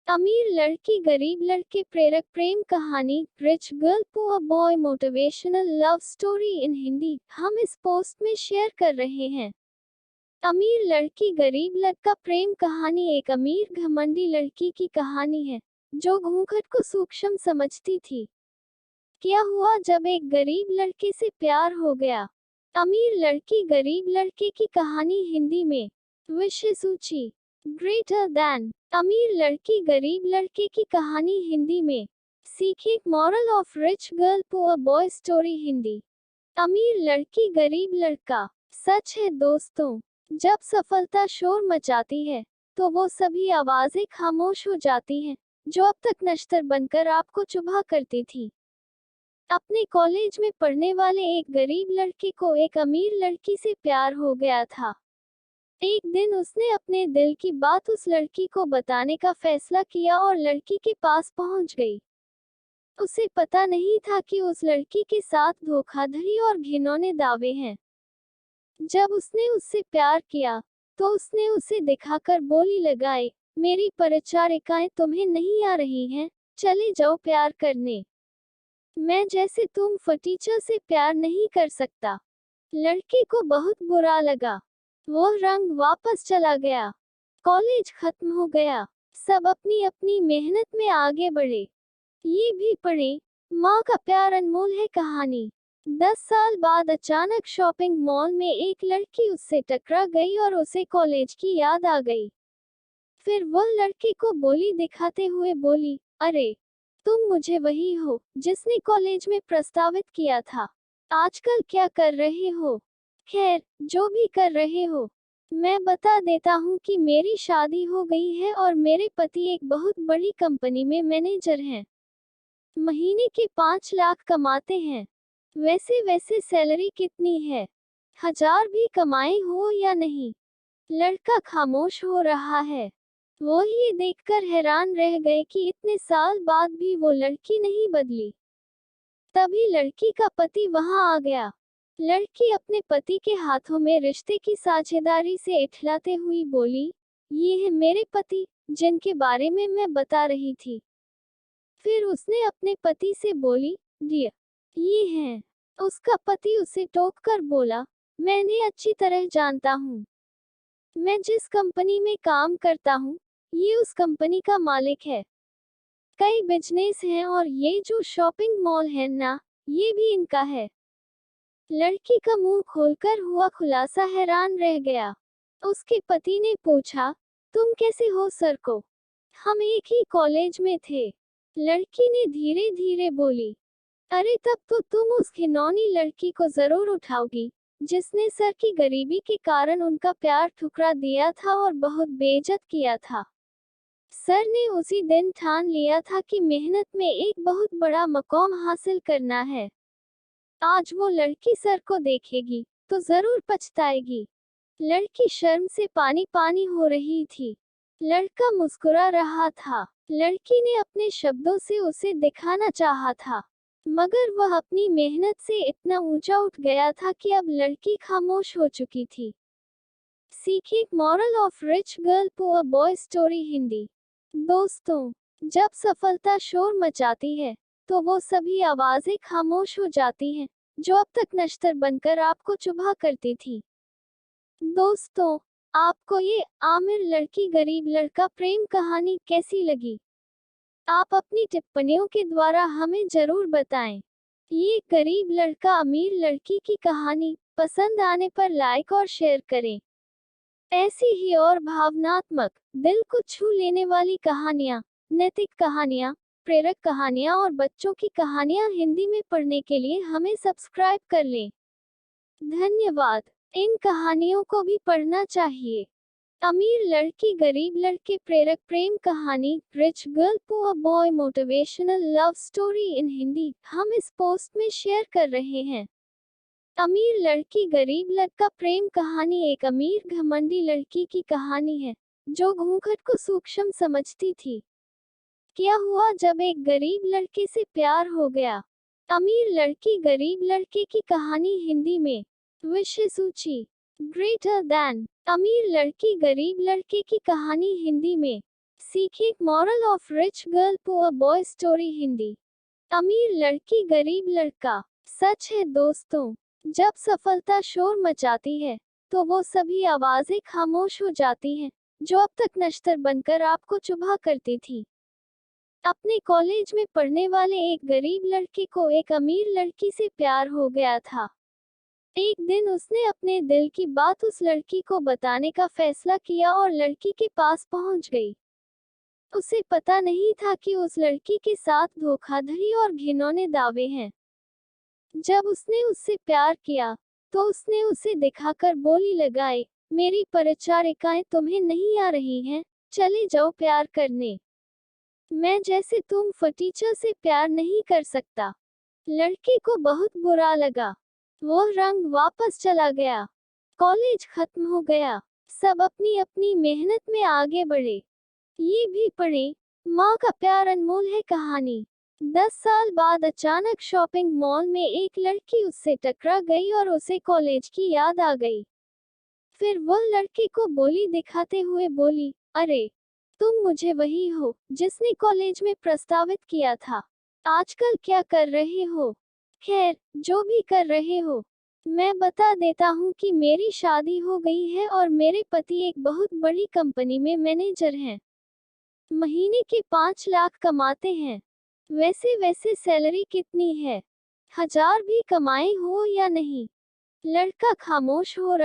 अमीर लड़की गरीब लड़के प्रेरक प्रेम कहानी rich girl poor boy motivational love story in Hindi हम इस पोस्ट में शेयर कर रहे हैं। अमीर लड़की गरीब लड़का प्रेम कहानी एक अमीर घमंडी लड़की की कहानी है जो घूंघट को सूक्ष्म समझती थी। क्या हुआ जब एक गरीब लड़के से प्यार हो गया। अमीर लड़की गरीब लड़के की कहानी हिंदी में। विषय सूची ग्रेटर दैन। अमीर लड़की गरीब लड़के की कहानी हिंदी में। सीखिए moral of rich girl poor boy story Hindi. अमीर लड़की गरीब लड़का। सच है दोस्तों, जब सफलता शोर मचाती है तो वो सभी आवाजें खामोश हो जाती हैं जो अब तक नश्तर बनकर आपको चुभा करती थी। अपने कॉलेज में पढ़ने वाले एक गरीब लड़के को एक अमीर लड़की से प्यार हो गया था। एक दिन उसने अपने दिल की बात उस लड़की को बताने का फैसला किया और लड़की के पास पहुंच गई। उसे पता नहीं था कि उस लड़की के साथ धोखाधड़ी और घिनौने दावे हैं। जब उसने उससे प्यार किया तो उसने उसे दिखाकर बोली लगाई, मेरी परिचारिकाएं तुम्हें नहीं आ रही हैं, चले जाओ प्यार करने। मैं जैसे तुम फटीचर से प्यार नहीं कर सकता। लड़के को बहुत बुरा लगा। वो रंग वापस चला गया। कॉलेज खत्म हो गया। सब अपनी अपनी मेहनत में आगे बढ़े। ये भी पढ़े, माँ का प्यार अनमोल है कहानी। 10 साल बाद अचानक शॉपिंग मॉल में एक लड़की उससे टकरा गई और उसे कॉलेज की याद आ गई। फिर वह लड़के को बोली दिखाते हुए बोली, अरे तुम मुझे वही हो जिसने कॉलेज में प्रस्तावित किया था। आजकल क्या कर रहे हो? खैर, जो भी कर रहे हो, मैं बता देता हूँ कि मेरी शादी हो गई है और मेरे पति एक बहुत बड़ी कंपनी में मैनेजर हैं। महीने के 5 लाख कमाते हैं। वैसे सैलरी कितनी है? 1000 भी कमाए हो या नहीं? लड़का खामोश हो रहा है। वो ये देखकर हैरान रह गए कि इतने साल बाद भी वो लड़की नहीं बदली। तभी लड़की का पति वहां आ गया। लड़की अपने पति के हाथों में रिश्ते की साझेदारी से इठलाते हुई बोली, ये है मेरे पति जिनके बारे में मैं बता रही थी। फिर उसने अपने पति से बोली, डियर, ये हैं। उसका पति उसे टोककर बोला, मैं इन्हें अच्छी तरह जानता हूँ। मैं जिस कंपनी में काम करता हूँ, ये उस कंपनी का मालिक है। कई बिजनेस हैं और ये जो शॉपिंग मॉल है ना, ये भी इनका है। लड़की का मुंह खोलकर हुआ खुलासा हैरान रह गया। उसके पति ने पूछा, तुम कैसे हो सर को? हम एक ही कॉलेज में थे। लड़की ने धीरे धीरे बोली, अरे तब तो तुम उस घिनौनी लड़की को जरूर उठाओगी जिसने सर की गरीबी के कारण उनका प्यार ठुकरा दिया था और बहुत बेइज्जत किया था। सर ने उसी दिन ठान लिया था कि मेहनत में एक बहुत बड़ा मकाम हासिल करना है। आज वो लड़की सर को देखेगी तो जरूर पछताएगी। लड़की शर्म से पानी पानी हो रही थी। लड़का मुस्कुरा रहा था। लड़की ने अपने शब्दों से उसे दिखाना चाहा था, मगर वह अपनी मेहनत से इतना ऊंचा उठ गया था कि अब लड़की खामोश हो चुकी थी। सीखिए moral of rich girl poor boy story Hindi. दोस्तों, जब सफलता शोर मचाती है तो वो सभी आवाजें खामोश हो जाती हैं जो अब तक नश्तर बनकर आपको चुभा करती थी। दोस्तों, आपको ये आमिर लड़की गरीब लड़का प्रेम कहानी कैसी लगी? आप अपनी टिप्पणियों के द्वारा हमें जरूर बताएं। ये गरीब लड़का अमीर लड़की की कहानी पसंद आने पर लाइक और शेयर करें। ऐसी ही और भावनात्मक, दिल को छू लेने वाली कहानियाँ, नैतिक कहानियाँ, प्रेरक कहानियाँ और बच्चों की कहानियाँ हिंदी में पढ़ने के लिए हमें सब्सक्राइब कर लें। धन्यवाद। इन कहानियों को भी पढ़ना चाहिए। अमीर लड़की गरीब लड़के प्रेरक प्रेम कहानी rich girl poor boy motivational love story in Hindi हम इस पोस्ट में शेयर कर रहे हैं। अमीर लड़की गरीब लड़का प्रेम कहानी एक अमीर घमंडी लड़की की कहानी है जो घूंघट को सूक्ष्म समझती थी। क्या हुआ जब एक गरीब लड़के से प्यार हो गया। अमीर लड़की गरीब लड़के की कहानी हिंदी में। विषय सूची ग्रेटर दैन। अमीर लड़की गरीब लड़के की कहानी हिंदी में। सीखे moral of rich girl poor boy story Hindi. अमीर लड़की गरीब लड़का। सच है दोस्तों, जब सफलता शोर मचाती है तो वो सभी आवाजें खामोश हो जाती हैं जो अब तक नश्तर बनकर आपको चुभा करती थी। अपने कॉलेज में पढ़ने वाले एक गरीब लड़के को एक अमीर लड़की से प्यार हो गया था। एक दिन उसने अपने दिल की बात उस लड़की को बताने का फैसला किया और लड़की के पास पहुंच गई। उसे पता नहीं था कि उस लड़की के साथ धोखाधड़ी और घिनौने दावे हैं। जब उसने उससे प्यार किया तो उसने उसे दिखाकर बोली लगाई, मेरी परिचारिकाएं तुम्हें नहीं आ रही हैं, चले जाओ प्यार करने। मैं जैसे तुम फटीचर से प्यार नहीं कर सकता। लड़के को बहुत बुरा लगा। वो रंग वापस चला गया। कॉलेज खत्म हो गया। सब अपनी अपनी मेहनत में आगे बढ़े। ये भी पढ़े, माँ का प्यार अनमोल है कहानी। 10 साल बाद अचानक शॉपिंग मॉल में एक लड़की उससे टकरा गई और उसे कॉलेज की याद आ गई। फिर वह लड़के को बोली दिखाते हुए बोली, अरे तुम मुझे वही हो जिसने कॉलेज में प्रस्तावित किया था। आजकल क्या कर रहे हो? खैर, जो भी कर रहे हो, मैं बता देता हूँ कि मेरी शादी हो गई है और मेरे पति एक बहुत बड़ी कंपनी में मैनेजर हैं। महीने के 5 लाख कमाते हैं। वैसे सैलरी कितनी है? 1000 भी कमाए हो या नहीं? लड़का खामोश हो रहा।